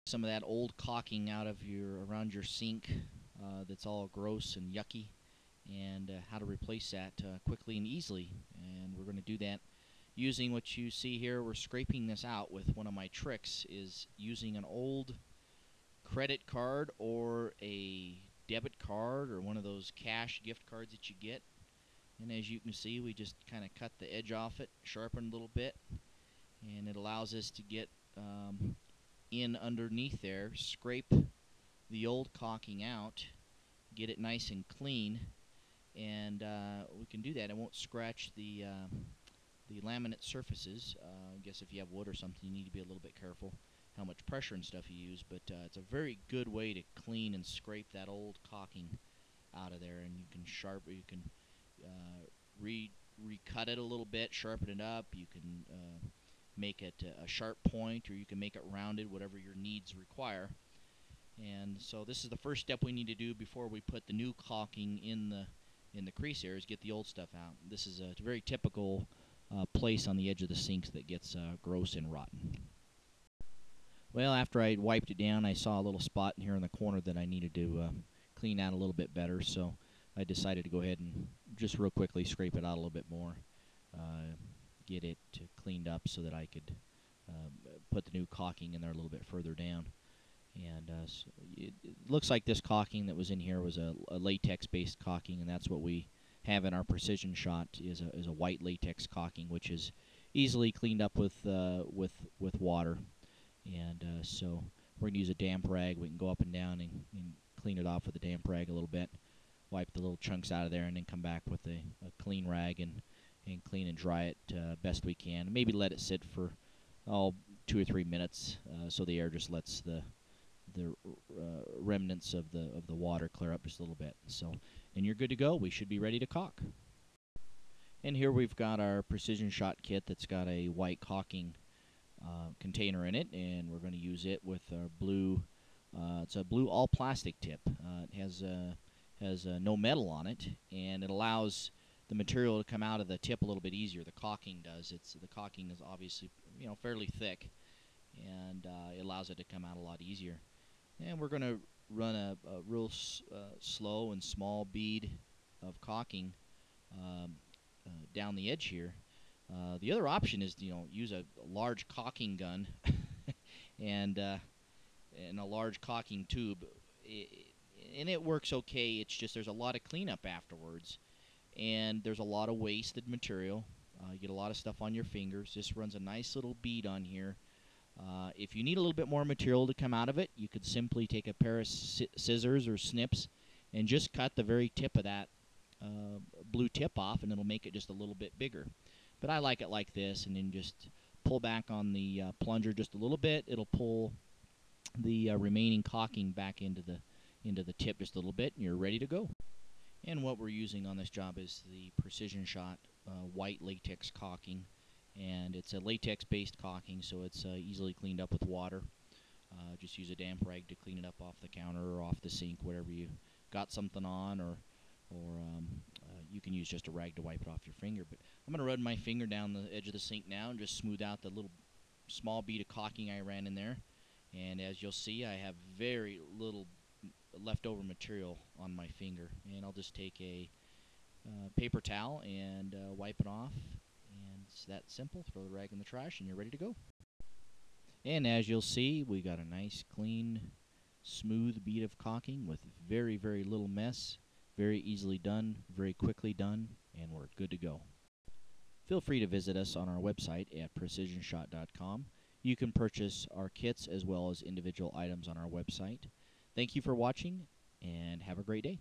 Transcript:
some of that old caulking out of around your sink that's all gross and yucky, and how to replace that quickly and easily. And we're going to do that using what you see here. We're scraping this out with one of my tricks is using an old credit card or a debit card or one of those cash gift cards that you get. And as you can see, we just kind of cut the edge off it, sharpen a little bit, and it allows us to get in underneath there, scrape the old caulking out, get it nice and clean, and we can do that. It won't scratch the laminate surfaces. I guess if you have wood or something, you need to be a little bit careful how much pressure and stuff you use, but it's a very good way to clean and scrape that old caulking out of there. And you can recut it a little bit, sharpen it up. You can make it a sharp point, or you can make it rounded, whatever your needs require. And so this is the first step we need to do before we put the new caulking in the crease here, is get the old stuff out. This is a very typical place on the edge of the sinks that gets gross and rotten. Well, after I wiped it down, I saw a little spot in here in the corner that I needed to clean out a little bit better, so I decided to go ahead and just real quickly scrape it out a little bit more, get it cleaned up so that I could put the new caulking in there a little bit further down. And so it looks like this caulking that was in here was a latex-based caulking, and that's what we have in our Precision Shot is a white latex caulking, which is easily cleaned up with water. And so we're going to use a damp rag. We can go up and down and clean it off with a damp rag a little bit, wipe the little chunks out of there, and then come back with a clean rag and clean and dry it best we can. Maybe let it sit for 2 or 3 minutes so the air just lets the remnants of the water clear up just a little bit. So, and you're good to go. We should be ready to caulk. And here we've got our Precision Shot kit that's got a white caulking container in it, and we're going to use it with our blue. It's a blue all plastic tip. It has no metal on it, and it allows the material to come out of the tip a little bit easier. The caulking does. The caulking is obviously fairly thick, and it allows it to come out a lot easier. And we're going to run a real slow and small bead of caulking down the edge here. The other option is use a large caulking gun and a large caulking tube, and it works okay. It's just there's a lot of cleanup afterwards, and there's a lot of wasted material. You get a lot of stuff on your fingers. This runs a nice little bead on here. If you need a little bit more material to come out of it, you could simply take a pair of scissors or snips and just cut the very tip of that blue tip off, and it'll make it just a little bit bigger. But I like it like this, and then just pull back on the plunger just a little bit. It'll pull the remaining caulking back into the tip just a little bit, and you're ready to go. And what we're using on this job is the Precision Shot white latex caulking, and it's a latex-based caulking, so it's easily cleaned up with water. Just use a damp rag to clean it up off the counter or off the sink, whatever you got something on, or you can use just a rag to wipe it off your finger. But I'm going to run my finger down the edge of the sink now and just smooth out the little small bead of caulking I ran in there. And as you'll see, I have very little leftover material on my finger. And I'll just take a paper towel and wipe it off. And it's that simple. Throw the rag in the trash and you're ready to go. And as you'll see, we got a nice, clean, smooth bead of caulking with very, very little mess. Very easily done, very quickly done, and we're good to go. Feel free to visit us on our website at precisionshot.com. You can purchase our kits as well as individual items on our website. Thank you for watching, and have a great day.